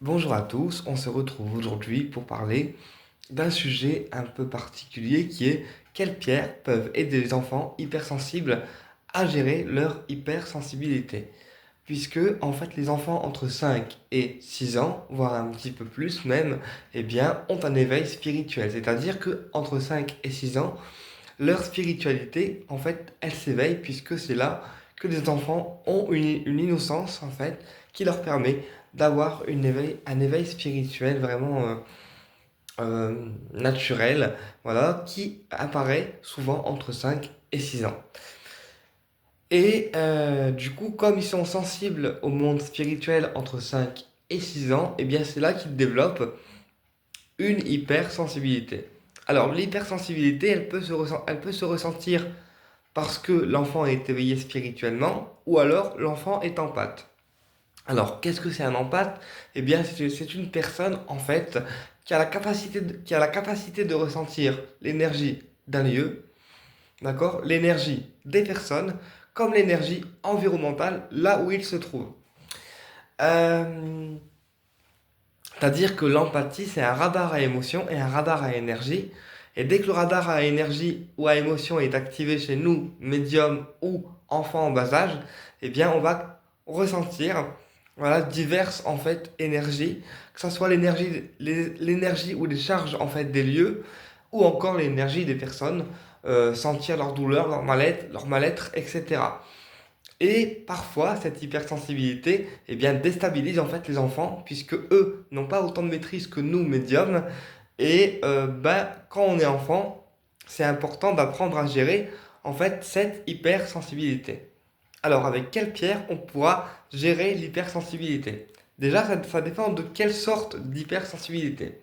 Bonjour à tous, on se retrouve aujourd'hui pour parler d'un sujet un peu particulier qui est quelles pierres peuvent aider les enfants hypersensibles à gérer leur hypersensibilité. Puisque en fait les enfants entre 5 et 6 ans, voire un petit peu plus même, eh bien, ont un éveil spirituel. C'est-à-dire que entre 5 et 6 ans, leur spiritualité, en fait, elle s'éveille puisque c'est là que les enfants ont une innocence, en fait, qui leur permet d'avoir un éveil spirituel vraiment naturel, voilà, qui apparaît souvent entre 5 et 6 ans. Et du coup, comme ils sont sensibles au monde spirituel entre 5 et 6 ans, et bien c'est là qu'ils développent une hypersensibilité. Alors l'hypersensibilité, elle peut se ressentir parce que l'enfant est éveillé spirituellement ou alors l'enfant est empathe. Alors, qu'est-ce que c'est un empathe? Eh bien, c'est une personne, en fait, qui a la capacité de ressentir l'énergie d'un lieu, d'accord? L'énergie des personnes, comme l'énergie environnementale, là où il se trouve. Euh, C'est-à-dire que l'empathie, c'est un radar à émotion et un radar à énergie. Et dès que le radar à énergie ou à émotion est activé chez nous, médium ou enfant en bas âge, eh bien, on va ressentir, voilà, diverses, en fait, énergies, que ce soit l'énergie ou les charges, en fait, des lieux, ou encore l'énergie des personnes, sentir leur douleur, leur mal-être, etc. Et parfois, cette hypersensibilité, eh bien, déstabilise en fait les enfants, puisque eux n'ont pas autant de maîtrise que nous, médiums. Et ben, quand on est enfant, c'est important d'apprendre à gérer en fait cette hypersensibilité. Alors, avec quelle pierre on pourra gérer l'hypersensibilité? Déjà, ça dépend de quelle sorte d'hypersensibilité.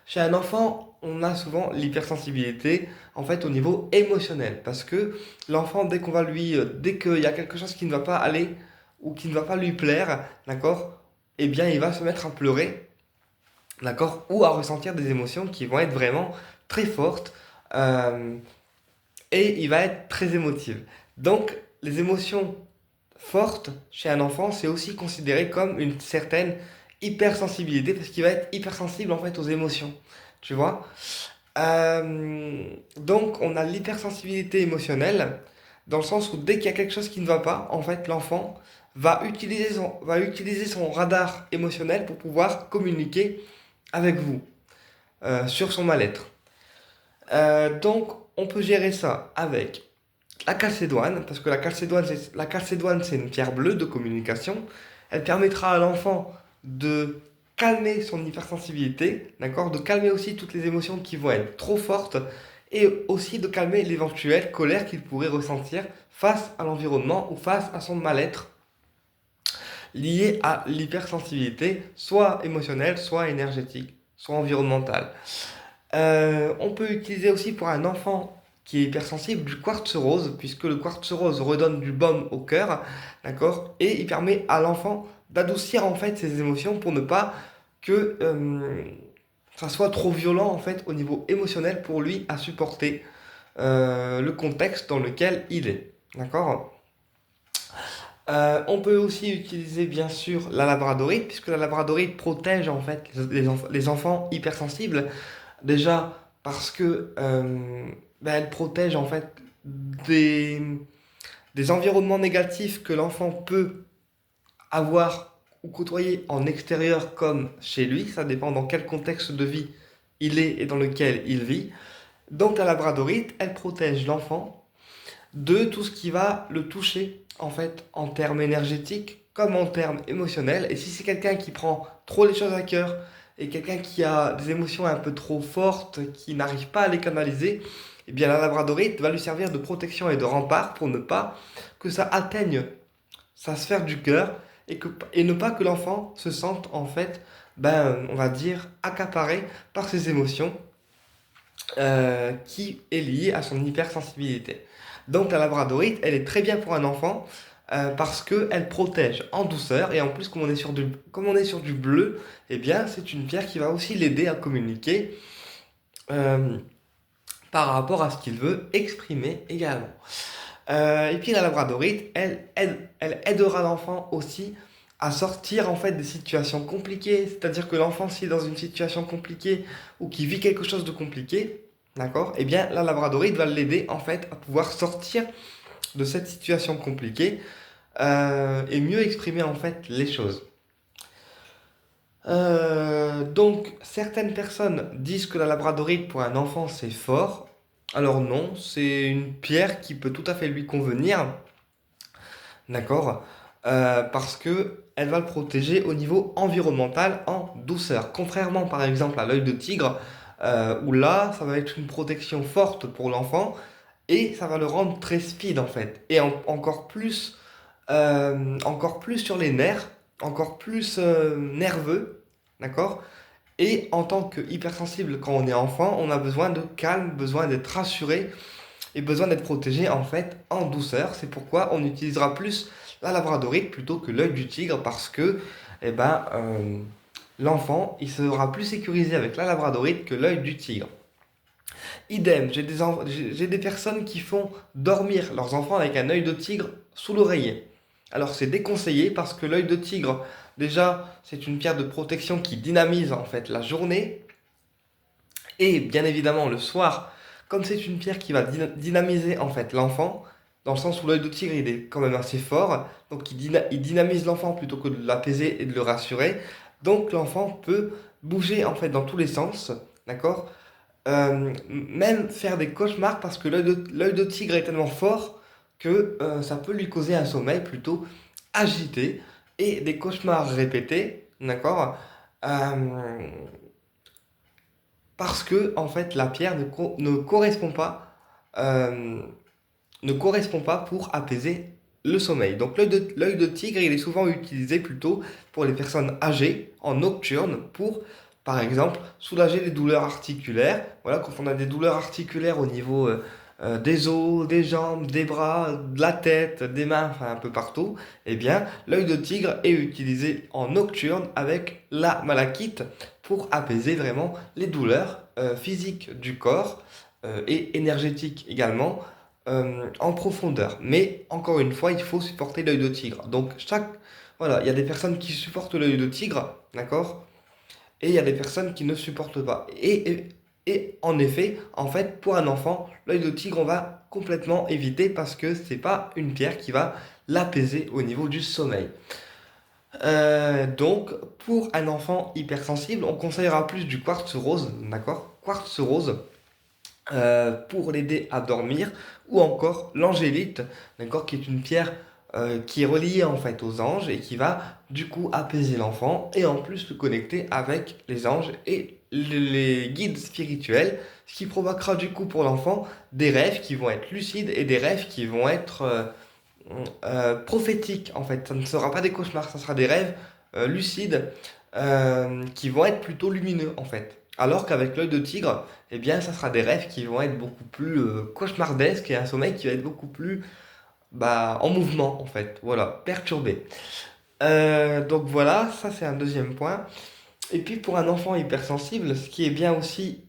Chez un enfant, on a souvent l'hypersensibilité en fait au niveau émotionnel parce que l'enfant dès qu'il y a quelque chose qui ne va pas aller ou qui ne va pas lui plaire, d'accord? Eh bien, il va se mettre à pleurer, d'accord? Ou à ressentir des émotions qui vont être vraiment très fortes euh, et il va être très émotif. Donc, les émotions fortes chez un enfant, c'est aussi considéré comme une certaine hypersensibilité parce qu'il va être hypersensible en fait aux émotions. Tu vois? Donc, on a l'hypersensibilité émotionnelle, dans le sens où dès qu'il y a quelque chose qui ne va pas, en fait, l'enfant va utiliser son radar émotionnel pour pouvoir communiquer avec vous sur son mal-être. Donc, on peut gérer ça avec la calcédoine, parce que la calcédoine, c'est une pierre bleue de communication. Elle permettra à l'enfant de calmer son hypersensibilité, d'accord? De calmer aussi toutes les émotions qui vont être trop fortes et aussi de calmer l'éventuelle colère qu'il pourrait ressentir face à l'environnement ou face à son mal-être lié à l'hypersensibilité, soit émotionnelle, soit énergétique, soit environnementale. On peut utiliser aussi pour un enfant qui est hypersensible du quartz rose, puisque le quartz rose redonne du baume au cœur, d'accord? Et il permet à l'enfant d'adoucir en fait ses émotions pour ne pas que ça soit trop violent en fait au niveau émotionnel pour lui à supporter le contexte dans lequel il est, d'accord? On peut aussi utiliser bien sûr la labradorite, puisque la labradorite protège en fait les enfants hypersensibles. Déjà parce que ben, elle protège en fait des, des environnements négatifs que l'enfant peut avoir ou côtoyer en extérieur comme chez lui. Ça dépend dans quel contexte de vie il est et dans lequel il vit. Donc la labradorite, elle protège l'enfant de tout ce qui va le toucher en fait en termes énergétiques comme en termes émotionnels. Et si c'est quelqu'un qui prend trop les choses à cœur et quelqu'un qui a des émotions un peu trop fortes, qui n'arrive pas à les canaliser, eh bien la labradorite va lui servir de protection et de rempart pour ne pas que ça atteigne sa sphère du cœur et ne pas que l'enfant se sente en fait, ben, on va dire, accaparé par ses émotions qui est liée à son hypersensibilité. Donc la labradorite, elle est très bien pour un enfant parce qu'elle protège en douceur et en plus comme on est sur du bleu, eh bien c'est une pierre qui va aussi l'aider à communiquer euh, par rapport à ce qu'il veut exprimer également. Et puis la labradorite, elle aidera l'enfant aussi à sortir en fait des situations compliquées. C'est-à-dire que l'enfant, s'il est dans une situation compliquée ou qui vit quelque chose de compliqué, d'accord, eh bien la labradorite va l'aider en fait à pouvoir sortir de cette situation compliquée et mieux exprimer en fait les choses. Donc, certaines personnes disent que la labradorite pour un enfant c'est fort. Alors non, c'est une pierre qui peut tout à fait lui convenir, d'accord? Parce que elle va le protéger au niveau environnemental en douceur. Contrairement par exemple à l'œil de tigre, où là, ça va être une protection forte pour l'enfant et ça va le rendre très speed en fait. Et encore plus sur les nerfs, encore plus nerveux, d'accord? Et en tant que hypersensible, quand on est enfant, on a besoin de calme, besoin d'être rassuré et besoin d'être protégé en fait en douceur. C'est pourquoi on utilisera plus la labradorite plutôt que l'œil du tigre parce que eh ben, l'enfant il sera plus sécurisé avec la labradorite que l'œil du tigre. Idem, j'ai des personnes qui font dormir leurs enfants avec un œil de tigre sous l'oreiller. Alors c'est déconseillé parce que l'œil de tigre, déjà, c'est une pierre de protection qui dynamise en fait la journée. Et bien évidemment, le soir, comme c'est une pierre qui va dynamiser en fait l'enfant, dans le sens où l'œil de tigre il est quand même assez fort, donc il dynamise l'enfant plutôt que de l'apaiser et de le rassurer. Donc l'enfant peut bouger en fait dans tous les sens, d'accord? Même faire des cauchemars parce que l'œil de tigre est tellement fort que ça peut lui causer un sommeil plutôt agité et des cauchemars répétés, d'accord? Euh, Parce que en fait la pierre euh, ne correspond pas pour apaiser le sommeil. Donc l'œil de tigre, il est souvent utilisé plutôt pour les personnes âgées en nocturne pour, par exemple, soulager les douleurs articulaires. Voilà, quand on a des douleurs articulaires au niveau des os, des jambes, des bras, de la tête, des mains, enfin un peu partout, eh bien l'œil de tigre est utilisé en nocturne avec la malachite pour apaiser vraiment les douleurs physiques du corps et énergétiques également en profondeur. Mais encore une fois, il faut supporter l'œil de tigre. Donc voilà, il y a des personnes qui supportent l'œil de tigre, d'accord? Et il y a des personnes qui ne supportent pas. Et en effet, en fait, pour un enfant, l'œil de tigre, on va complètement éviter parce que c'est pas une pierre qui va l'apaiser au niveau du sommeil. Donc, pour un enfant hypersensible, on conseillera plus du quartz rose, d'accord? Quartz rose pour l'aider à dormir, ou encore l'angélite, d'accord, qui est une pierre qui est reliée en fait aux anges et qui va du coup apaiser l'enfant et en plus le connecter avec les anges et les guides spirituels, ce qui provoquera du coup pour l'enfant des rêves qui vont être lucides et des rêves qui vont être prophétiques en fait. Ça ne sera pas des cauchemars, ça sera des rêves lucides qui vont être plutôt lumineux en fait. Alors qu'avec l'œil de tigre, eh bien, ça sera des rêves qui vont être beaucoup plus cauchemardesques et un sommeil qui va être beaucoup plus en mouvement, en fait. Voilà, perturbé. Donc voilà, ça c'est un deuxième point. Et puis pour un enfant hypersensible, ce qui est bien aussi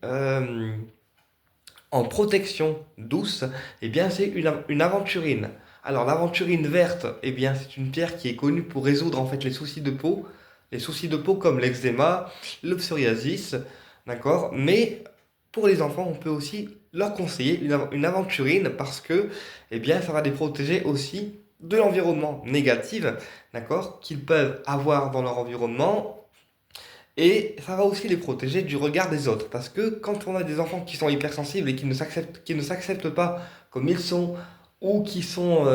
en protection douce, eh bien, c'est une aventurine. Alors l'aventurine verte, eh bien, c'est une pierre qui est connue pour résoudre en fait les soucis de peau comme l'eczéma, le psoriasis, d'accord? Mais pour les enfants, on peut aussi leur conseiller une aventurine parce que, eh bien, ça va les protéger aussi de l'environnement négatif, d'accord? Qu'ils peuvent avoir dans leur environnement et ça va aussi les protéger du regard des autres. Parce que quand on a des enfants qui sont hypersensibles et qui ne s'acceptent pas comme ils sont, ou qui sont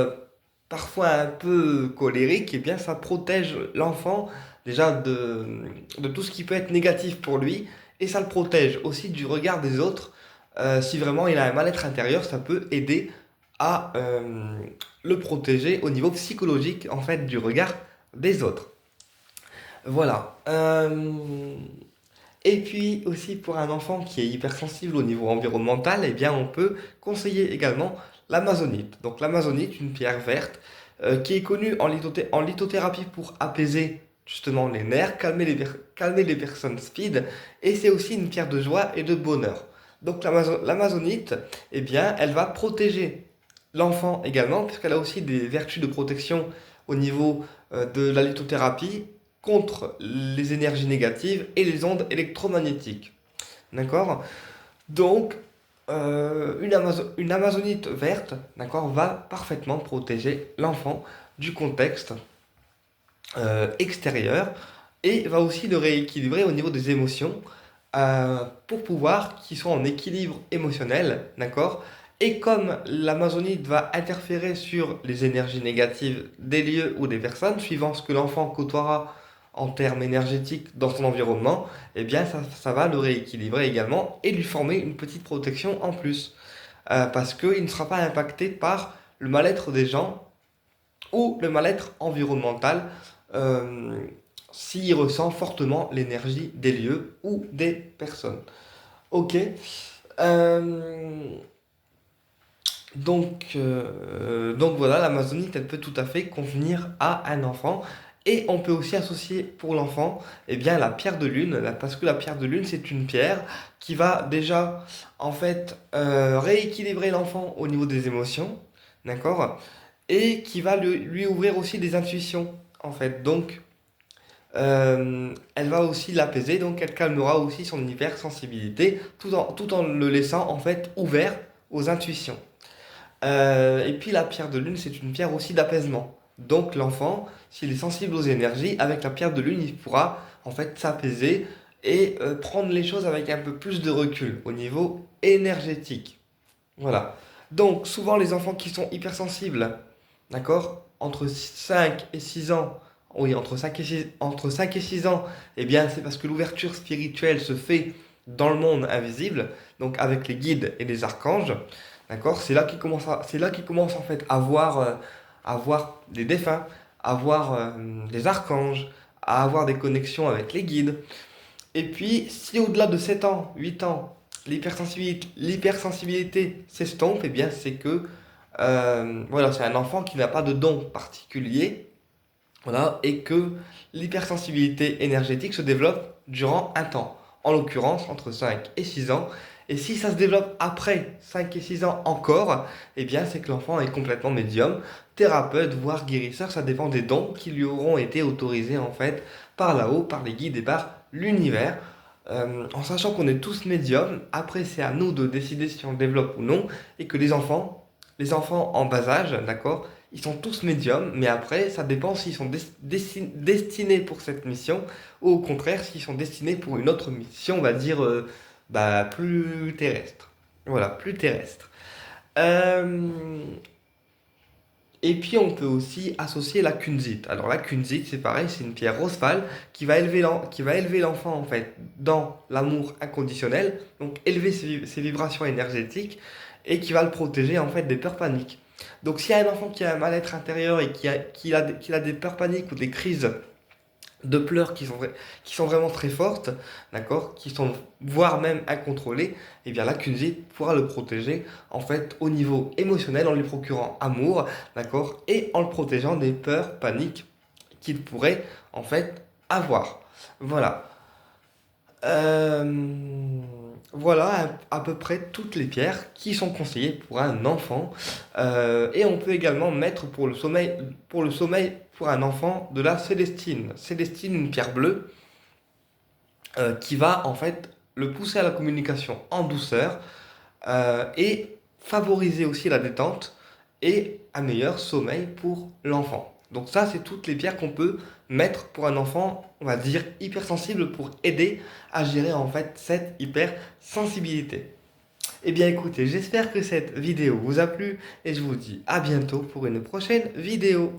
parfois un peu colériques, eh bien ça protège l'enfant déjà de tout ce qui peut être négatif pour lui. Et ça le protège aussi du regard des autres. Si vraiment il a un mal-être intérieur, ça peut aider à le protéger au niveau psychologique en fait du regard des autres. Voilà. Et puis aussi pour un enfant qui est hypersensible au niveau environnemental, eh bien on peut conseiller également l'amazonite. Donc l'amazonite, une pierre verte qui est connue en lithothérapie pour apaiser justement les nerfs, calmer les personnes speed, et c'est aussi une pierre de joie et de bonheur. Donc l'amazonite, eh bien elle va protéger l'enfant également, puisqu'elle a aussi des vertus de protection au niveau de la lithothérapie contre les énergies négatives et les ondes électromagnétiques. D'accord? Donc, une amazonite verte, d'accord, va parfaitement protéger l'enfant du contexte extérieur et va aussi le rééquilibrer au niveau des émotions pour pouvoir qu'ils soient en équilibre émotionnel, d'accord? Et comme l'amazonite va interférer sur les énergies négatives des lieux ou des personnes, suivant ce que l'enfant côtoiera en termes énergétiques dans son environnement, eh bien ça va le rééquilibrer également et lui former une petite protection en plus. Parce qu'il ne sera pas impacté par le mal-être des gens ou le mal-être environnemental euh, s'il ressent fortement l'énergie des lieux ou des personnes. Ok. Euh, donc voilà, l'Amazonite, elle peut tout à fait convenir à un enfant. Et on peut aussi associer pour l'enfant eh bien, la pierre de lune, parce que la pierre de lune, c'est une pierre qui va déjà en fait rééquilibrer l'enfant au niveau des émotions, d'accord? Et qui va lui ouvrir aussi des intuitions, en fait. Donc, elle va aussi l'apaiser, donc elle calmera aussi son hypersensibilité, tout en le laissant en fait ouvert aux intuitions. Et puis la pierre de lune, c'est une pierre aussi d'apaisement. Donc l'enfant, s'il est sensible aux énergies, avec la pierre de lune, il pourra en fait s'apaiser et prendre les choses avec un peu plus de recul au niveau énergétique. Voilà. Donc souvent les enfants qui sont hypersensibles, d'accord, entre 5 et 6 ans, oui, entre 5 et 6 ans, eh bien c'est parce que l'ouverture spirituelle se fait dans le monde invisible, donc avec les guides et les archanges. D'accord? C'est là qu'ils commencent en fait à voir des défunts, à voir des archanges, à avoir des connexions avec les guides. Et puis, si au-delà de 7 ans, 8 ans, l'hypersensibilité s'estompe, eh bien c'est que voilà, c'est un enfant qui n'a pas de don particulier, voilà, et que l'hypersensibilité énergétique se développe durant un temps, en l'occurrence entre 5 et 6 ans. Et si ça se développe après 5 et 6 ans encore, eh bien c'est que l'enfant est complètement médium, thérapeute, voire guérisseur, ça dépend des dons qui lui auront été autorisés en fait par là-haut, par les guides et par l'univers. En sachant qu'on est tous médiums, après c'est à nous de décider si on le développe ou non, et que les enfants en bas âge, d'accord, ils sont tous médiums, mais après, ça dépend s'ils sont destinés pour cette mission ou au contraire s'ils sont destinés pour une autre mission, on va dire bah, plus terrestre. Voilà, plus terrestre. Euh, et puis on peut aussi associer la kunzite. Alors la kunzite, c'est pareil, c'est une pierre rosefale qui va élever l'enfant en fait dans l'amour inconditionnel, donc élever ses vibrations énergétiques et qui va le protéger en fait des peurs paniques. Donc s'il y a un enfant qui a un mal-être intérieur et qui a des peurs paniques ou des crises de pleurs qui sont vraiment très fortes, d'accord, qui sont voire même incontrôlées, et bien la kunzite pourra le protéger en fait au niveau émotionnel en lui procurant amour, d'accord, et en le protégeant des peurs, paniques qu'il pourrait en fait avoir. Voilà. Voilà à peu près toutes les pierres qui sont conseillées pour un enfant. Et on peut également mettre pour le sommeil pour un enfant de la célestine. Célestine, une pierre bleue qui va en fait le pousser à la communication en douceur et favoriser aussi la détente et un meilleur sommeil pour l'enfant. Donc ça, c'est toutes les pierres qu'on peut mettre pour un enfant, on va dire, hypersensible pour aider à gérer en fait cette hypersensibilité. Eh bien écoutez, j'espère que cette vidéo vous a plu et je vous dis à bientôt pour une prochaine vidéo.